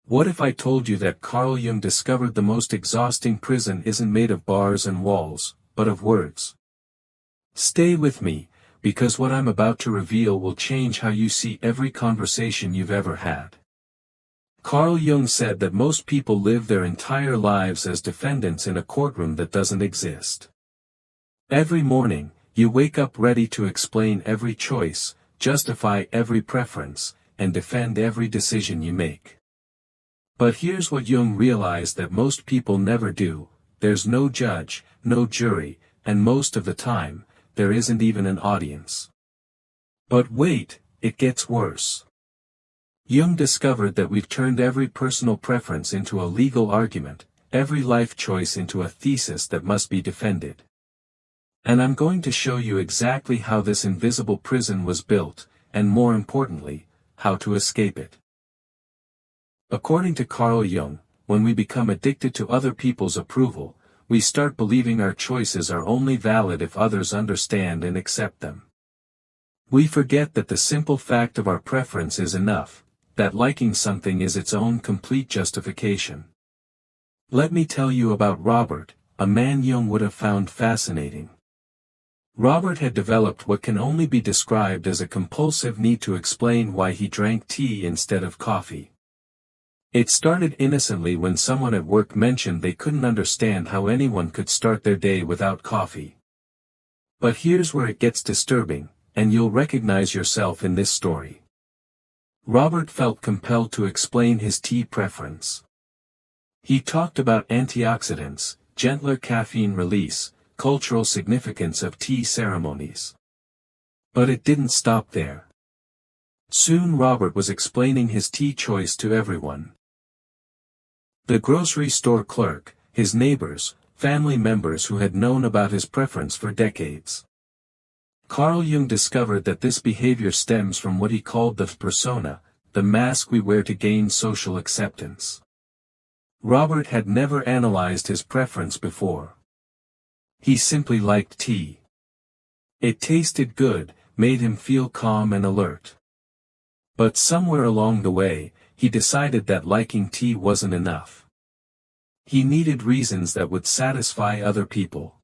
What if I told you that Carl Jung discovered the most exhausting prison isn't made of bars and walls, but of words? Stay with me, because what I'm about to reveal will change how you see every conversation you've ever had. Carl Jung said that most people live their entire lives as defendants in a courtroom that doesn't exist. Every morning, you wake up ready to explain every choice, justify every preference, and defend every decision you make. But here's what Jung realized that most people never do: there's no judge, no jury, and most of the time, there isn't even an audience. But wait, it gets worse. Jung discovered that we've turned every personal preference into a legal argument, every life choice into a thesis that must be defended. And I'm going to show you exactly how this invisible prison was built, and more importantly, how to escape it. According to Carl Jung, when we become addicted to other people's approval, we start believing our choices are only valid if others understand and accept them. We forget that the simple fact of our preference is enough, that liking something is its own complete justification. Let me tell you about Robert, a man Jung would have found fascinating. Robert had developed what can only be described as a compulsive need to explain why he drank tea instead of coffee. It started innocently when someone at work mentioned they couldn't understand how anyone could start their day without coffee. But here's where it gets disturbing, and you'll recognize yourself in this story. Robert felt compelled to explain his tea preference. He talked about antioxidants, gentler caffeine release, cultural significance of tea ceremonies. But it didn't stop there. Soon Robert was explaining his tea choice to everyone. The grocery store clerk, his neighbors, family members who had known about his preference for decades. Carl Jung discovered that this behavior stems from what he called the persona, the mask we wear to gain social acceptance. Robert had never analyzed his preference before. He simply liked tea. It tasted good, made him feel calm and alert. But somewhere along the way, he decided that liking tea wasn't enough. He needed reasons that would satisfy other people.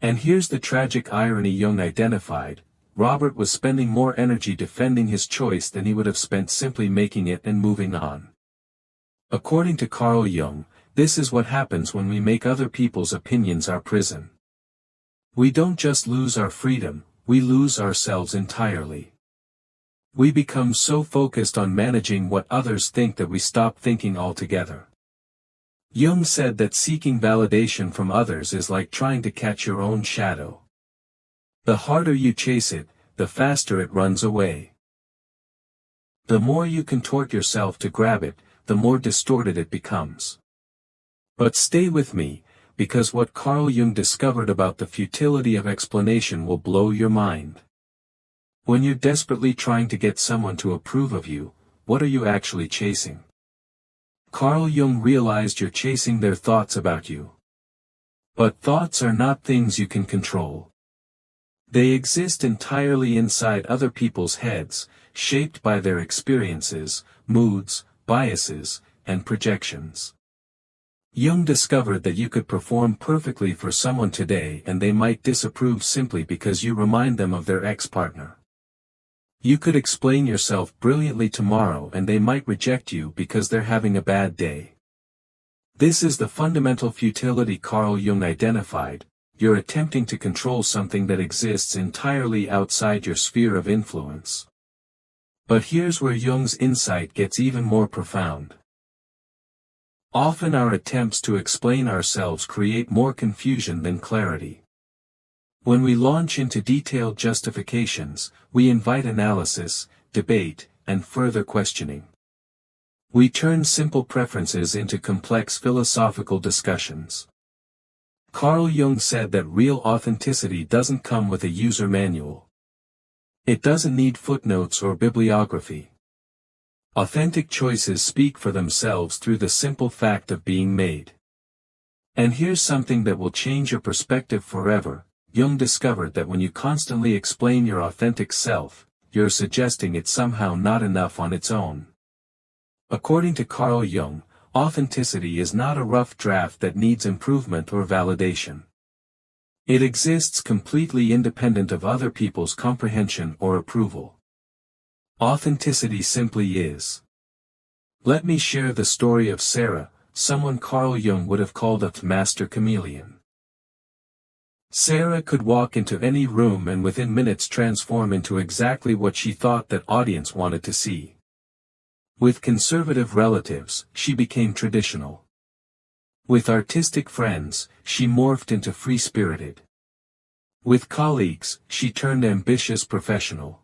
And here's the tragic irony Jung identified: Robert was spending more energy defending his choice than he would have spent simply making it and moving on. According to Carl Jung, this is what happens when we make other people's opinions our prison. We don't just lose our freedom, we lose ourselves entirely. We become so focused on managing what others think that we stop thinking altogether. Jung said that seeking validation from others is like trying to catch your own shadow. The harder you chase it, the faster it runs away. The more you contort yourself to grab it, the more distorted it becomes. But stay with me, because what Carl Jung discovered about the futility of explanation will blow your mind. When you're desperately trying to get someone to approve of you, what are you actually chasing? Carl Jung realized you're chasing their thoughts about you. But thoughts are not things you can control. They exist entirely inside other people's heads, shaped by their experiences, moods, biases, and projections. Jung discovered that you could perform perfectly for someone today and they might disapprove simply because you remind them of their ex-partner. You could explain yourself brilliantly tomorrow and they might reject you because they're having a bad day. This is the fundamental futility Carl Jung identified: you're attempting to control something that exists entirely outside your sphere of influence. But here's where Jung's insight gets even more profound. Often our attempts to explain ourselves create more confusion than clarity. When we launch into detailed justifications, we invite analysis, debate, and further questioning. We turn simple preferences into complex philosophical discussions. Carl Jung said that real authenticity doesn't come with a user manual. It doesn't need footnotes or bibliography. Authentic choices speak for themselves through the simple fact of being made. And here's something that will change your perspective forever. Jung discovered that when you constantly explain your authentic self, you're suggesting it's somehow not enough on its own. According to Carl Jung, authenticity is not a rough draft that needs improvement or validation. It exists completely independent of other people's comprehension or approval. Authenticity simply is. Let me share the story of Sarah, someone Carl Jung would have called a master chameleon. Sarah could walk into any room and within minutes transform into exactly what she thought that audience wanted to see. With conservative relatives, she became traditional. With artistic friends, she morphed into free-spirited. With colleagues, she turned ambitious professional.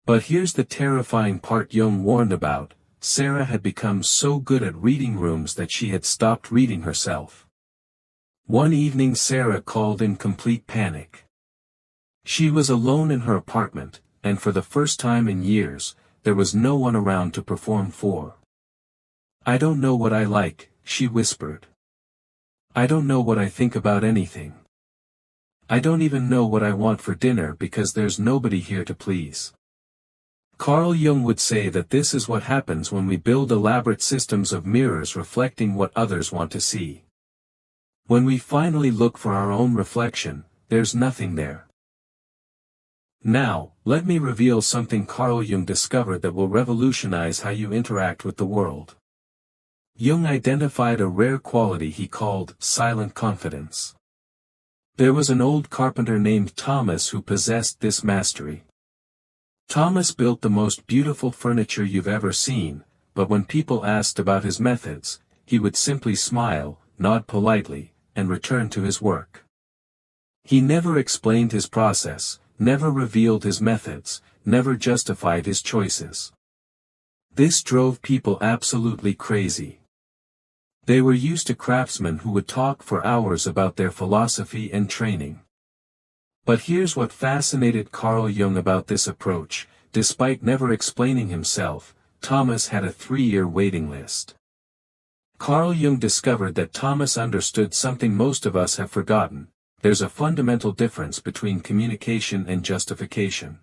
But here's the terrifying part Jung warned about: Sarah had become so good at reading rooms that she had stopped reading herself. One evening Sarah called in complete panic. She was alone in her apartment, and for the first time in years, there was no one around to perform for. "I don't know what I like," she whispered. "I don't know what I think about anything. I don't even know what I want for dinner because there's nobody here to please." Carl Jung would say that this is what happens when we build elaborate systems of mirrors reflecting what others want to see. When we finally look for our own reflection, there's nothing there. Now, let me reveal something Carl Jung discovered that will revolutionize how you interact with the world. Jung identified a rare quality he called silent confidence. There was an old carpenter named Thomas who possessed this mastery. Thomas built the most beautiful furniture you've ever seen, but when people asked about his methods, he would simply smile, nod politely, and return to his work. He never explained his process, never revealed his methods, never justified his choices. This drove people absolutely crazy. They were used to craftsmen who would talk for hours about their philosophy and training. But here's what fascinated Carl Jung about this approach: despite never explaining himself, Thomas had a 3-year waiting list. Carl Jung discovered that Thomas understood something most of us have forgotten: there's a fundamental difference between communication and justification.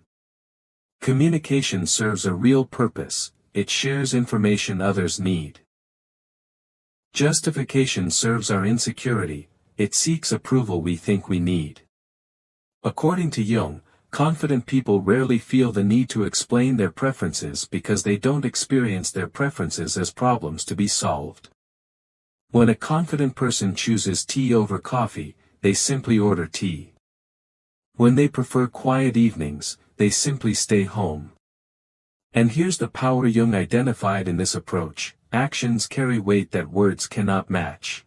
Communication serves a real purpose, it shares information others need. Justification serves our insecurity, it seeks approval we think we need. According to Jung, confident people rarely feel the need to explain their preferences because they don't experience their preferences as problems to be solved. When a confident person chooses tea over coffee, they simply order tea. When they prefer quiet evenings, they simply stay home. And here's the power Jung identified in this approach: actions carry weight that words cannot match.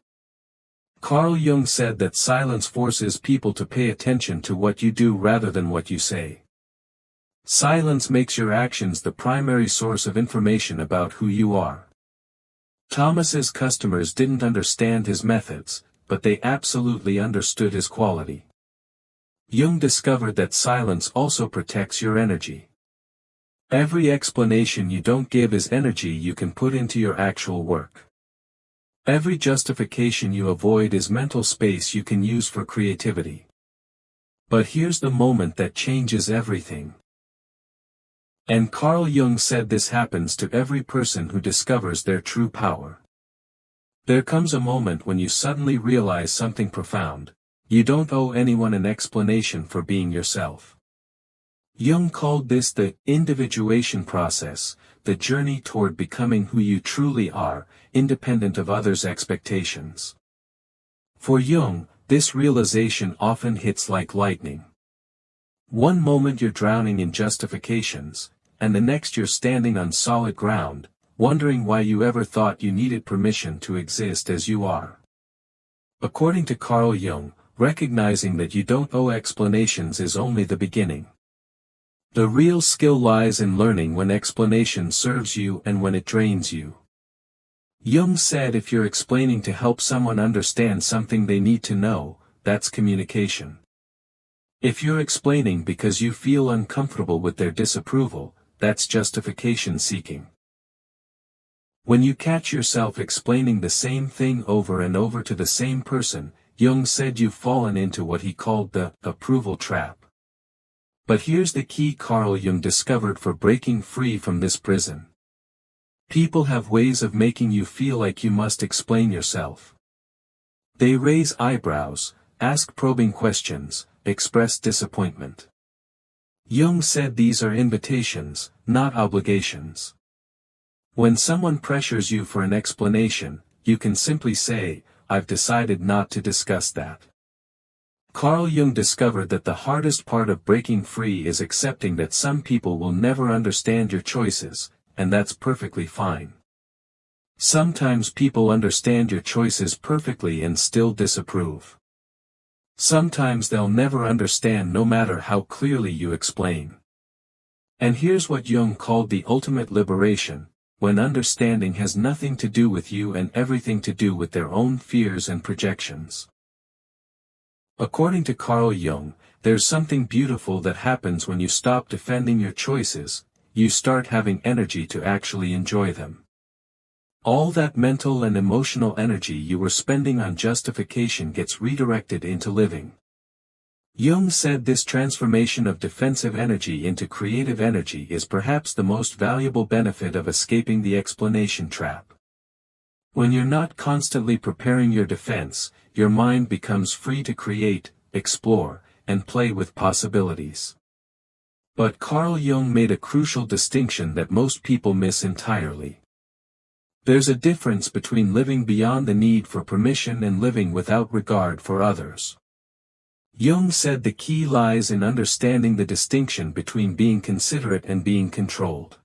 Carl Jung said that silence forces people to pay attention to what you do rather than what you say. Silence makes your actions the primary source of information about who you are. Thomas's customers didn't understand his methods, but they absolutely understood his quality. Jung discovered that silence also protects your energy. Every explanation you don't give is energy you can put into your actual work. Every justification you avoid is mental space you can use for creativity. But here's the moment that changes everything. And Carl Jung said this happens to every person who discovers their true power. There comes a moment when you suddenly realize something profound: you don't owe anyone an explanation for being yourself. Jung called this the individuation process, the journey toward becoming who you truly are, independent of others' expectations. For Jung, this realization often hits like lightning. One moment you're drowning in justifications, and the next you're standing on solid ground, wondering why you ever thought you needed permission to exist as you are. According to Carl Jung, recognizing that you don't owe explanations is only the beginning. The real skill lies in learning when explanation serves you and when it drains you. Jung said if you're explaining to help someone understand something they need to know, that's communication. If you're explaining because you feel uncomfortable with their disapproval, that's justification seeking. When you catch yourself explaining the same thing over and over to the same person, Jung said you've fallen into what he called the approval trap. But here's the key Carl Jung discovered for breaking free from this prison. People have ways of making you feel like you must explain yourself. They raise eyebrows, ask probing questions, express disappointment. Jung said these are invitations, not obligations. When someone pressures you for an explanation, you can simply say, "I've decided not to discuss that." Carl Jung discovered that the hardest part of breaking free is accepting that some people will never understand your choices, and that's perfectly fine. Sometimes people understand your choices perfectly and still disapprove. Sometimes they'll never understand no matter how clearly you explain. And here's what Jung called the ultimate liberation, when understanding has nothing to do with you and everything to do with their own fears and projections. According to Carl Jung, there's something beautiful that happens when you stop defending your choices, you start having energy to actually enjoy them. All that mental and emotional energy you were spending on justification gets redirected into living. Jung said this transformation of defensive energy into creative energy is perhaps the most valuable benefit of escaping the explanation trap. When you're not constantly preparing your defense, your mind becomes free to create, explore, and play with possibilities. But Carl Jung made a crucial distinction that most people miss entirely. There's a difference between living beyond the need for permission and living without regard for others. Jung said the key lies in understanding the distinction between being considerate and being controlled.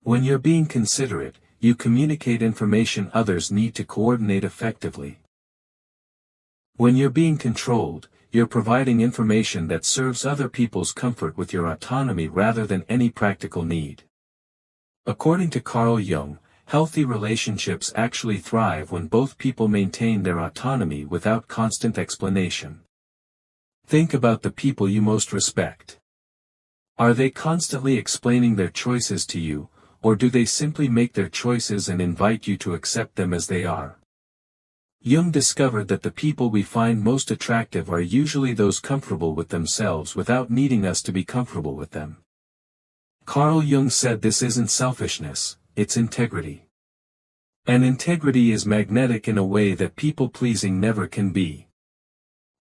When you're being considerate, you communicate information others need to coordinate effectively. When you're being controlled, you're providing information that serves other people's comfort with your autonomy rather than any practical need. According to Carl Jung, healthy relationships actually thrive when both people maintain their autonomy without constant explanation. Think about the people you most respect. Are they constantly explaining their choices to you, or do they simply make their choices and invite you to accept them as they are? Jung discovered that the people we find most attractive are usually those comfortable with themselves without needing us to be comfortable with them. Carl Jung said this isn't selfishness, it's integrity. And integrity is magnetic in a way that people-pleasing never can be.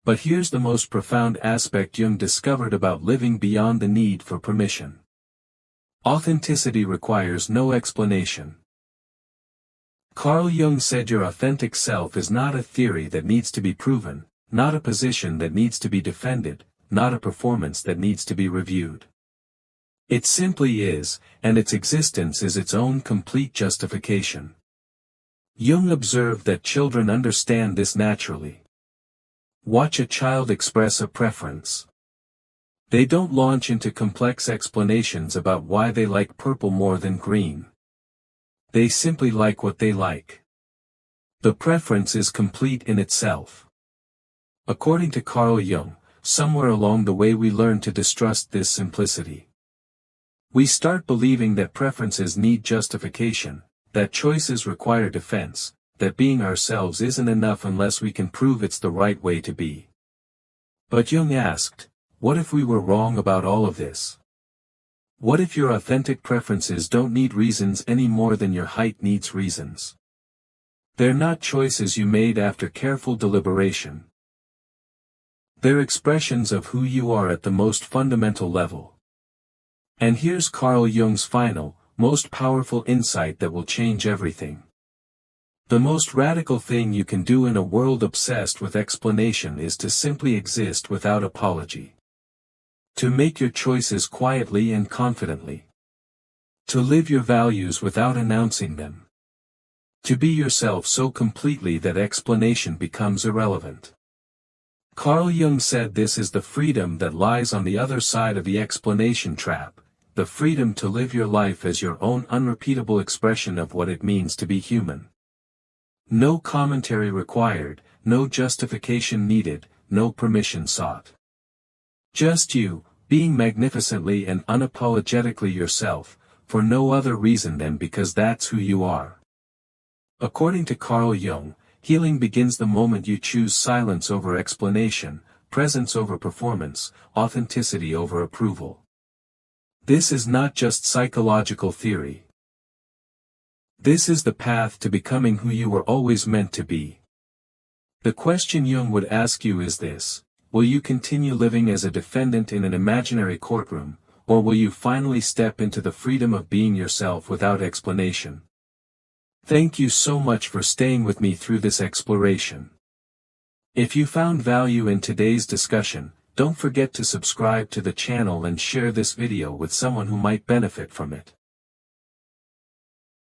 But here's the most profound aspect Jung discovered about living beyond the need for permission. Authenticity requires no explanation. Carl Jung said your authentic self is not a theory that needs to be proven, not a position that needs to be defended, not a performance that needs to be reviewed. It simply is, and its existence is its own complete justification. Jung observed that children understand this naturally. Watch a child express a preference. They don't launch into complex explanations about why they like purple more than green. They simply like what they like. The preference is complete in itself. According to Carl Jung, somewhere along the way we learn to distrust this simplicity. We start believing that preferences need justification, that choices require defense, that being ourselves isn't enough unless we can prove it's the right way to be. But Jung asked, what if we were wrong about all of this? What if your authentic preferences don't need reasons any more than your height needs reasons? They're not choices you made after careful deliberation. They're expressions of who you are at the most fundamental level. And here's Carl Jung's final, most powerful insight that will change everything. The most radical thing you can do in a world obsessed with explanation is to simply exist without apology. To make your choices quietly and confidently. To live your values without announcing them. To be yourself so completely that explanation becomes irrelevant. Carl Jung said this is the freedom that lies on the other side of the explanation trap, the freedom to live your life as your own unrepeatable expression of what it means to be human. No commentary required, no justification needed, no permission sought. Just you, being magnificently and unapologetically yourself, for no other reason than because that's who you are. According to Carl Jung, healing begins the moment you choose silence over explanation, presence over performance, authenticity over approval. This is not just psychological theory. This is the path to becoming who you were always meant to be. The question Jung would ask you is this: will you continue living as a defendant in an imaginary courtroom, or will you finally step into the freedom of being yourself without explanation? Thank you so much for staying with me through this exploration. If you found value in today's discussion, don't forget to subscribe to the channel and share this video with someone who might benefit from it.